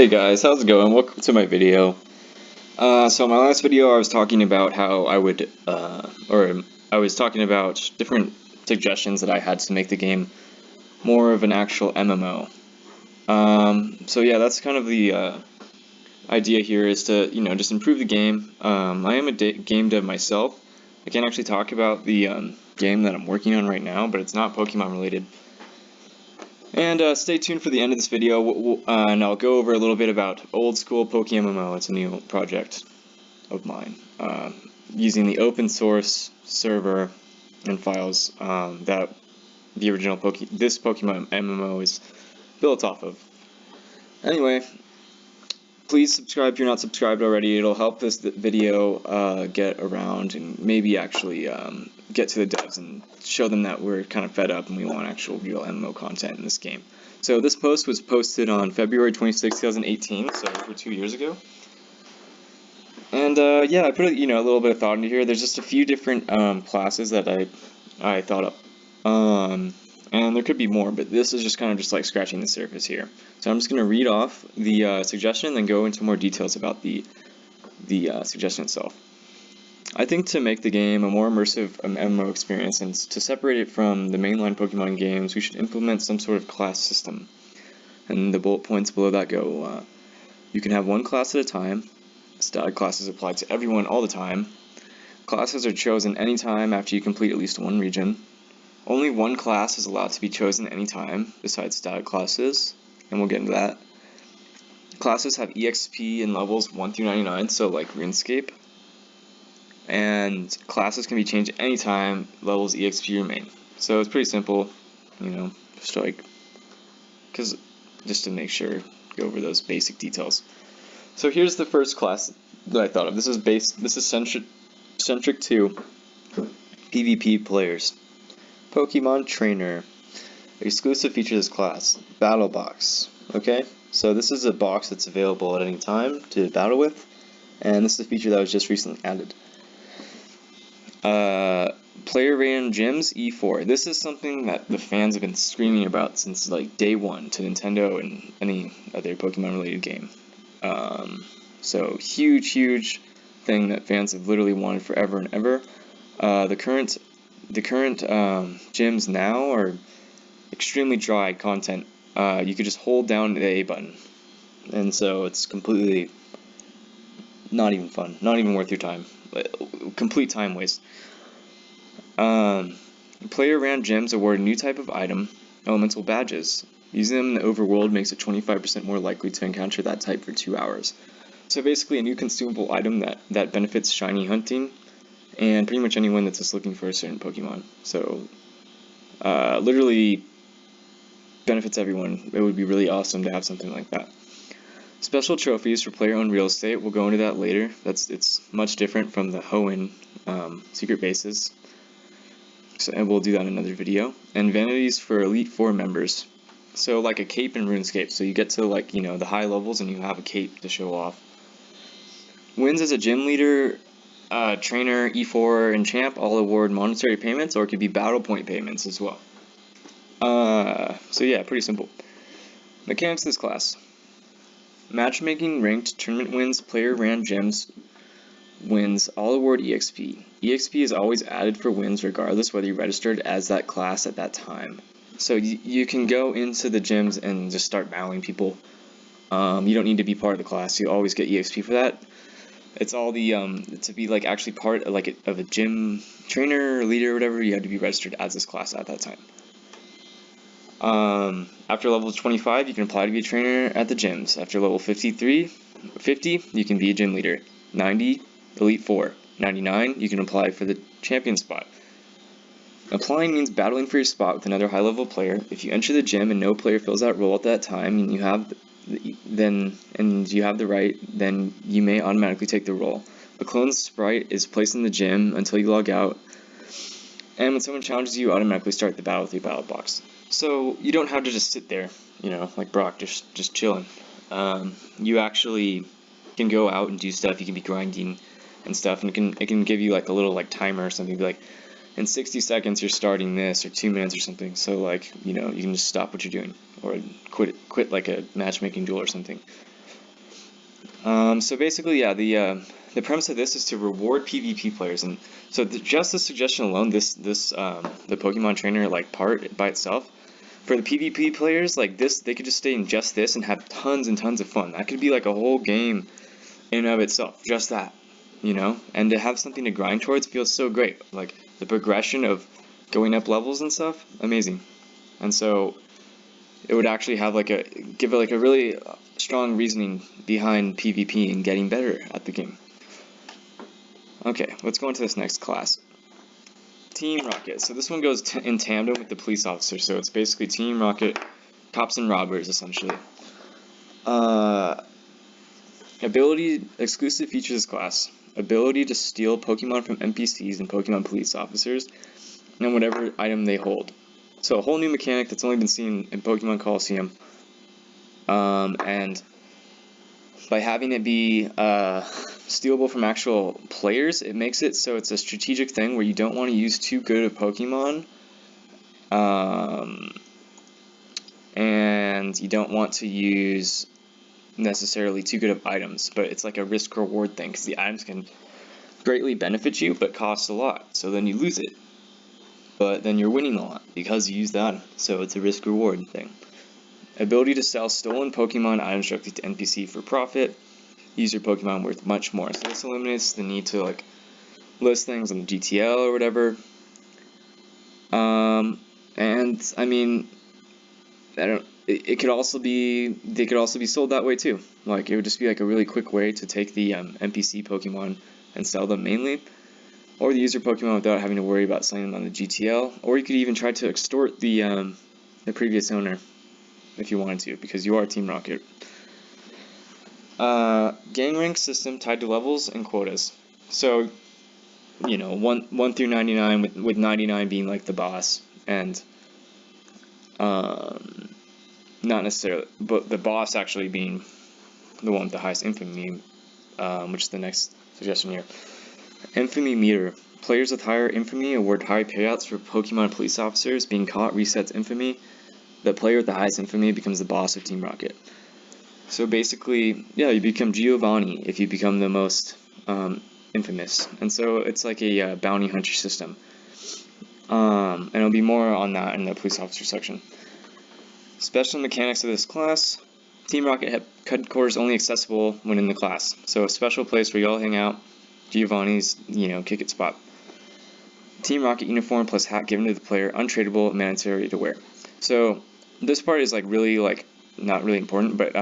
Hey guys, how's it going? Welcome to my video. So in my last video I was talking about how I would, I was talking about different suggestions that I had to make the game more of an actual MMO. So yeah, that's kind of the idea here, is to, just improve the game. I am a game dev myself. I can't actually talk about the game that I'm working on right now, but it's not Pokemon related. And stay tuned for the end of this video, and I'll go over a little bit about old school PokeMMO. It's a new project of mine, using the open source server and files that the original this Pokemon MMO is built off of. Anyway, please subscribe if you're not subscribed already. It'll help this video get around and maybe actually get to the devs and show them that we're kind of fed up and we want actual real MMO content in this game. So this post was posted on February 26, 2018, so over 2 years ago. And yeah, I put a little bit of thought into here. There's just a few different classes that I thought up. And there could be more, but this is just kind of just like scratching the surface here. So I'm just going to read off the suggestion and then go into more details about the suggestion itself. I think to make the game a more immersive MMO experience and to separate it from the mainline Pokemon games, we should implement some sort of class system. And the bullet points below that go, you can have one class at a time. Static classes apply to everyone all the time. Classes are chosen anytime after you complete at least one region. Only one class is allowed to be chosen anytime, besides static classes, and we'll get into that. Classes have EXP and levels 1 through 99, so like RuneScape. And classes can be changed anytime, levels EXP remain. So it's pretty simple, just to make sure, go over those basic details. So here's the first class that I thought of. This is centric to PvP players. Pokemon Trainer. Exclusive feature of this class. Battle Box. Okay? So this is a box that's available at any time to battle with. And this is a feature that was just recently added. Player random gyms, E4. This is something that the fans have been screaming about since like day one to Nintendo and any other Pokemon related game. So huge thing that fans have literally wanted forever and ever. The current gyms now are extremely dry content. You could just hold down the A button, and so it's completely not even fun, not even worth your time, complete time waste. Player ran gyms award a new type of item, elemental badges. Using them in the overworld makes it 25% more likely to encounter that type for 2 hours. So basically a new consumable item that benefits shiny hunting and pretty much anyone that's just looking for a certain Pokemon. So literally benefits everyone. It would be really awesome to have something like that. Special trophies for player-owned real estate. We'll go into that later. It's much different from the Hoenn secret bases. And we'll do that in another video. And vanities for Elite Four members. So like a cape in RuneScape. So you get to the high levels and you have a cape to show off. Wins as a gym leader, trainer, E4, and champ all award monetary payments, or it could be battle point payments as well. So yeah, pretty simple. Mechanics of this class. Matchmaking, ranked, tournament wins, player ran gyms wins, all award EXP. EXP is always added for wins regardless whether you registered as that class at that time. So you can go into the gyms and just start battling people. You don't need to be part of the class, you always get EXP for that. It's all the, to be actually part of a gym trainer or leader or whatever, you have to be registered as this class at that time. After level 25, you can apply to be a trainer at the gyms. After level 50, you can be a gym leader. 90, Elite 4. 99, you can apply for the champion spot. Applying means battling for your spot with another high-level player. If you enter the gym and no player fills that role at that time, and you have the right, then you may automatically take the role. A clone sprite is placed in the gym until you log out, and when someone challenges you, automatically start the battle with your battle box. So you don't have to just sit there, like Brock, just chilling. You actually can go out and do stuff. You can be grinding and stuff, and it can give you a little timer or something. Be in 60 seconds you're starting this, or 2 minutes or something. So you can just stop what you're doing or quit like a matchmaking duel or something. So basically, yeah, the premise of this is to reward PvP players, and so just the suggestion alone, the Pokemon Trainer like part by itself, for the PvP players like this, they could just stay in just this and have tons and tons of fun. That could be like a whole game in and of itself, just that, you know. And to have something to grind towards feels so great. Like the progression of going up levels and stuff, amazing. And so it would actually have like give it like a really strong reasoning behind PvP and getting better at the game. Okay, let's go into this next class. Team Rocket. So this one goes in tandem with the police officer. So it's basically Team Rocket, cops and robbers essentially. Ability exclusive features class. Ability to steal Pokemon from NPCs and Pokemon police officers, and whatever item they hold. So a whole new mechanic that's only been seen in Pokemon Coliseum. And by having it be stealable from actual players, it makes it so it's a strategic thing where you don't want to use too good of Pokemon, and you don't want to use necessarily too good of items, but it's like a risk reward thing because the items can greatly benefit you but cost a lot, so then you lose it, but then you're winning a lot because you use the item, so it's a risk reward thing. Ability to sell stolen Pokemon items directly to NPC for profit. Use your Pokemon worth much more. So this eliminates the need to like list things on the GTL or whatever. And I mean, I don't. It could also be, they could also be sold that way too. Like it would just be like a really quick way to take the NPC Pokemon and sell them mainly, or the user Pokemon without having to worry about selling them on the GTL. Or you could even try to extort the previous owner if you wanted to, because you are Team Rocket. Gang rank system tied to levels and quotas. So, you know, 1 through 99, with 99 being like the boss, and not necessarily, but the boss actually being the one with the highest infamy, which is the next suggestion here. Infamy meter. Players with higher infamy award high payouts for Pokemon police officers. Being caught resets infamy. The player with the highest infamy becomes the boss of Team Rocket. So basically, yeah, you become Giovanni if you become the most infamous. And so it's like a bounty hunter system. And it'll be more on that in the police officer section. Special mechanics of this class. Team Rocket headquarters only accessible when in the class. So a special place where you all hang out. Giovanni's, you know, kick it spot. Team Rocket uniform plus hat given to the player, untradeable, mandatory to wear. So this part is like really like not really important, but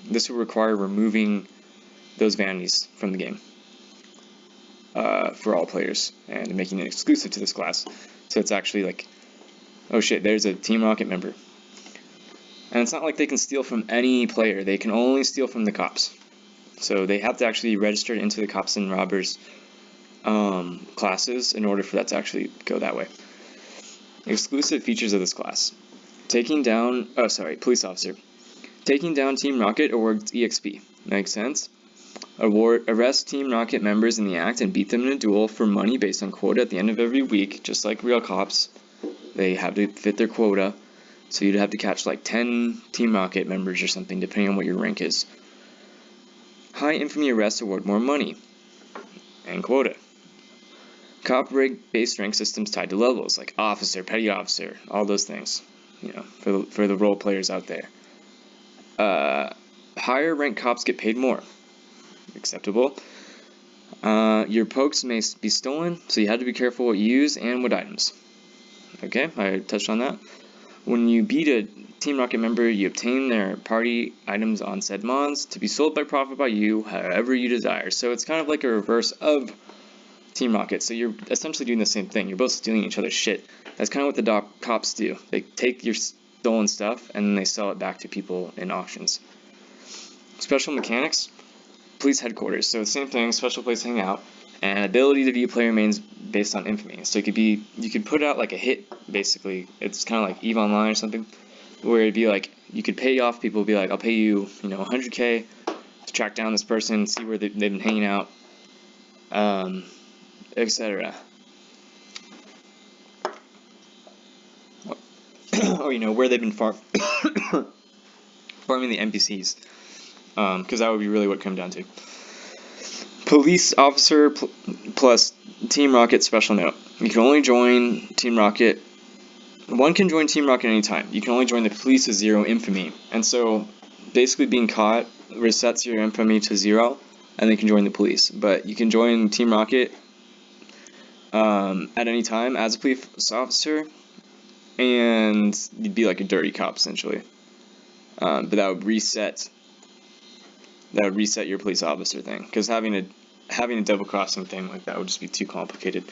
this will require removing those vanities from the game for all players and making it exclusive to this class. So it's actually like, oh shit, there's a Team Rocket member. And it's not like they can steal from any player, they can only steal from the cops. So they have to actually register into the cops and robbers classes in order for that to actually go that way. Exclusive features of this class. Police officer. Taking down Team Rocket awards EXP. Makes sense. Arrest Team Rocket members in the act and beat them in a duel for money based on quota at the end of every week, just like real cops. They have to fit their quota. So you'd have to catch like 10 Team Rocket members or something, depending on what your rank is. High infamy arrests award more money. And quota. Cop rig based rank systems tied to levels, like officer, petty officer, all those things. You know, for the role players out there. Higher rank cops get paid more. Acceptable. Your pokes may be stolen, so you have to be careful what you use and what items. Okay, I touched on that. When you beat a Team Rocket member, you obtain their party items on said mons to be sold by profit by you however you desire. So it's kind of like a reverse of Team Rocket. So you're essentially doing the same thing. You're both stealing each other's shit. That's kind of what the cops do. They take your stolen stuff and then they sell it back to people in auctions. Special mechanics. Police headquarters. So the same thing, special place to hang out, and ability to view player mains based on infamy. So you could put out like a hit, basically. It's kind of like EVE Online or something, where it'd be like, you could pay off people, be like, I'll pay you, 100K to track down this person, see where they've been hanging out, etc. Or, where they've been farming the NPCs. because that would be really what it comes down to. Police officer plus Team Rocket special note. You can only join Team Rocket. One can join Team Rocket anytime. You can only join the police with 0 infamy. And so, basically being caught resets your infamy to 0, and then you can join the police. But you can join Team Rocket at any time as a police officer, and you'd be like a dirty cop, essentially. But that would reset your police officer thing, because having a double crossing thing like that would just be too complicated.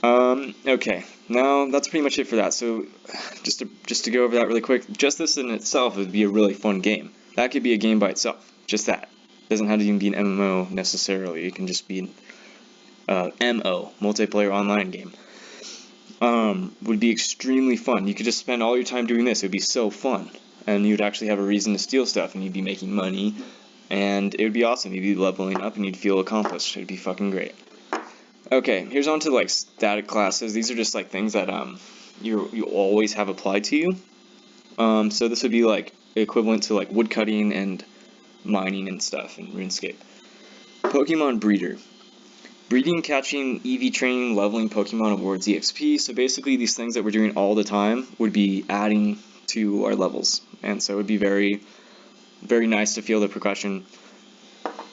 Okay, now that's pretty much it for that. So just to go over that really quick, just this in itself would be a really fun game. That could be a game by itself, just that. It doesn't have to even be an MMO necessarily. It can just be an MO, multiplayer online game. Would be extremely fun. You could just spend all your time doing this. It would be so fun, and you'd actually have a reason to steal stuff, and you'd be making money, and it would be awesome. You'd be leveling up, and you'd feel accomplished. It'd be fucking great. Okay, here's on to like static classes. These are just like things that you always have applied to you. So this would be like equivalent to like woodcutting and mining and stuff in RuneScape. Pokemon Breeder. Breeding, catching, EV training, leveling Pokemon awards EXP. So basically these things that we're doing all the time would be adding to our levels. And so it would be very, very nice to feel the progression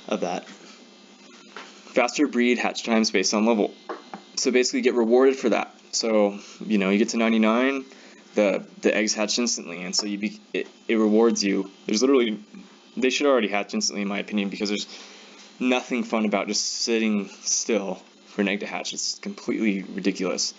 of that. Faster breed hatch times based on level. So basically get rewarded for that. So, you know, you get to 99, the eggs hatch instantly, and so it rewards you. There's literally, they should already hatch instantly in my opinion, because there's nothing fun about just sitting still for an egg to hatch. It's completely ridiculous.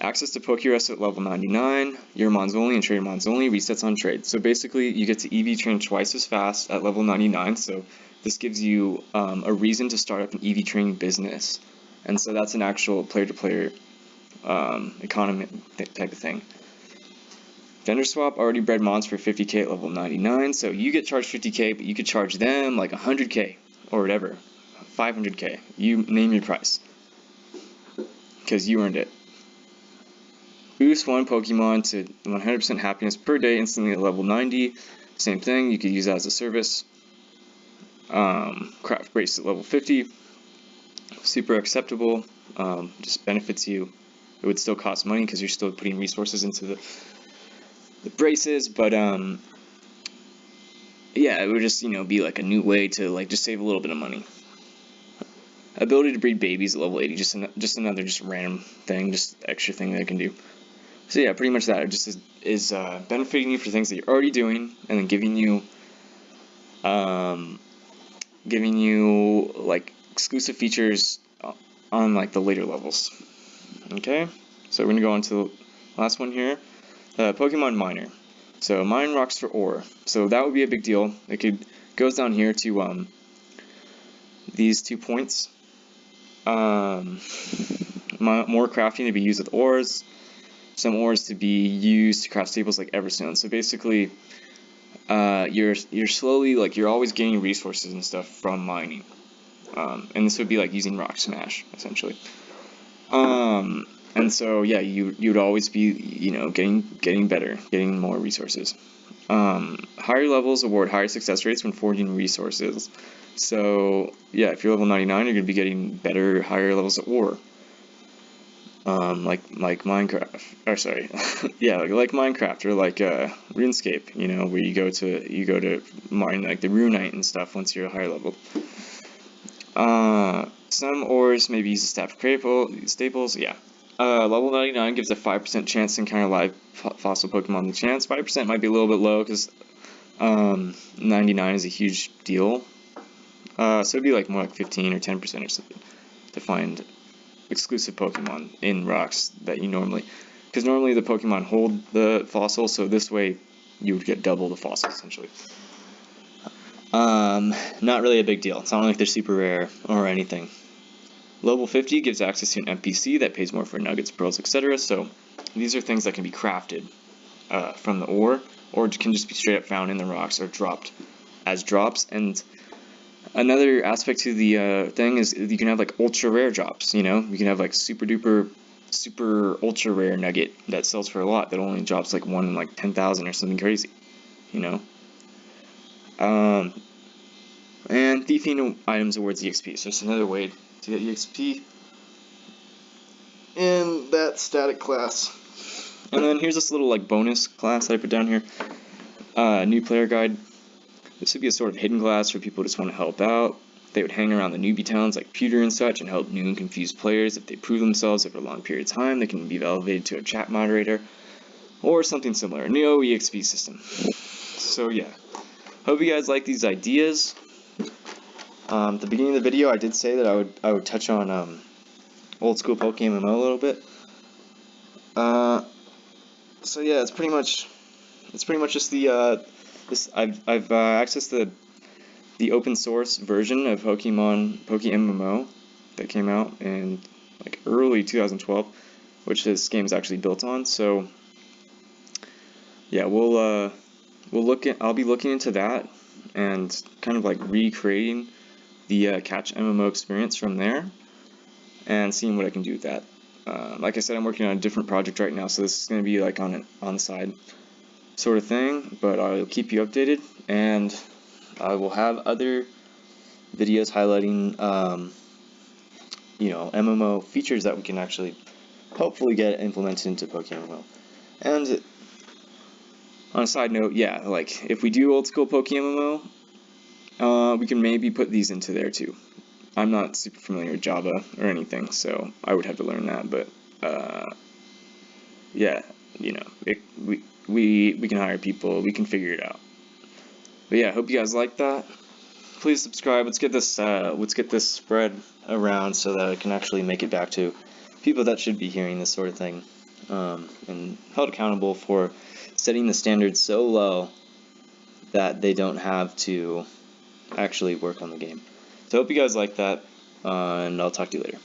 Access to Pokerest at level 99, your Mons only and Trader Mons only, resets on trade. So basically you get to EV train twice as fast at level 99, so this gives you a reason to start up an EV training business. And so that's an actual player-to-player economy type of thing. Vendor swap, already bred mons for 50k at level 99, so you get charged 50k, but you could charge them like 100k or whatever, 500k. You name your price, because you earned it. Boost one Pokemon to 100% happiness per day instantly at level 90. Same thing, you could use that as a service. Craft bracelet level 50. Super acceptable. Just benefits you. It would still cost money because you're still putting resources into the braces, but yeah, it would just, you know, be like a new way to like just save a little bit of money. Ability to breed babies at level 80, just another just random thing, just extra thing that I can do. So yeah, pretty much that. It just is benefiting you for things that you're already doing, and then giving you like exclusive features on like the later levels. Okay, so we're gonna go on to the last one here. Pokemon Miner. So mine rocks for ore. So that would be a big deal. It goes down here to these 2 points. More crafting to be used with ores. Some ores to be used to craft staples like Everstone. So basically, you're slowly, like, you're always gaining resources and stuff from mining. And this would be like using Rock Smash, essentially. And so yeah, you'd always be, you know, getting better, getting more resources. Higher levels award higher success rates when forging resources. So yeah, if you're level 99, you're gonna be getting better, higher levels of ore. Like Minecraft, or sorry, yeah, like Minecraft or like RuneScape, you know, where you go to mine like the Runite and stuff once you're a higher level. Some ores may be used as staples, yeah. Level 99 gives a 5% chance to encounter live fossil Pokemon. The chance 5% might be a little bit low because 99 is a huge deal. So it'd be like more like 15 or 10% or something to find exclusive Pokemon in rocks that you normally, because normally the Pokemon hold the fossil, so this way you would get double the fossil essentially. Not really a big deal. It's not like they're super rare or anything. Level 50 gives access to an NPC that pays more for nuggets, pearls, etc. So these are things that can be crafted from the ore, or can just be straight up found in the rocks or dropped as drops. And another aspect to the thing is you can have like ultra rare drops. You know, you can have like super ultra rare nugget that sells for a lot that only drops like 1 in like 10,000 or something crazy. You know. And thiefing items awards EXP. So it's another way to get EXP in that static class. And then here's this little like bonus class that I put down here. New player guide. This would be a sort of hidden class for people who just want to help out. They would hang around the newbie towns like Pewter and such and help new and confused players. If they prove themselves over a long period of time, they can be elevated to a chat moderator or something similar. A new EXP system. So yeah, hope you guys like these ideas. At the beginning of the video, I did say that I would touch on old school PokeMMO a little bit. So yeah, it's pretty much just the I've accessed the open source version of PokeMMO that came out in like early 2012, which this game is actually built on. So yeah, I'll be looking into that and kind of like recreating the Catch MMO experience from there and seeing what I can do with that. Like I said, I'm working on a different project right now, so this is going to be like on the side sort of thing, but I'll keep you updated, and I will have other videos highlighting MMO features that we can actually hopefully get implemented into PokeMMO. And on a side note, yeah, like if we do old school PokeMMO, we can maybe put these into there too. I'm not super familiar with Java or anything, so I would have to learn that, but yeah, we can hire people, we can figure it out. But yeah, hope you guys like that. Please subscribe. Let's get this spread around so that it can actually make it back to people that should be hearing this sort of thing, and held accountable for setting the standards so low that they don't have to actually work on the game. So I hope you guys like that, and I'll talk to you later.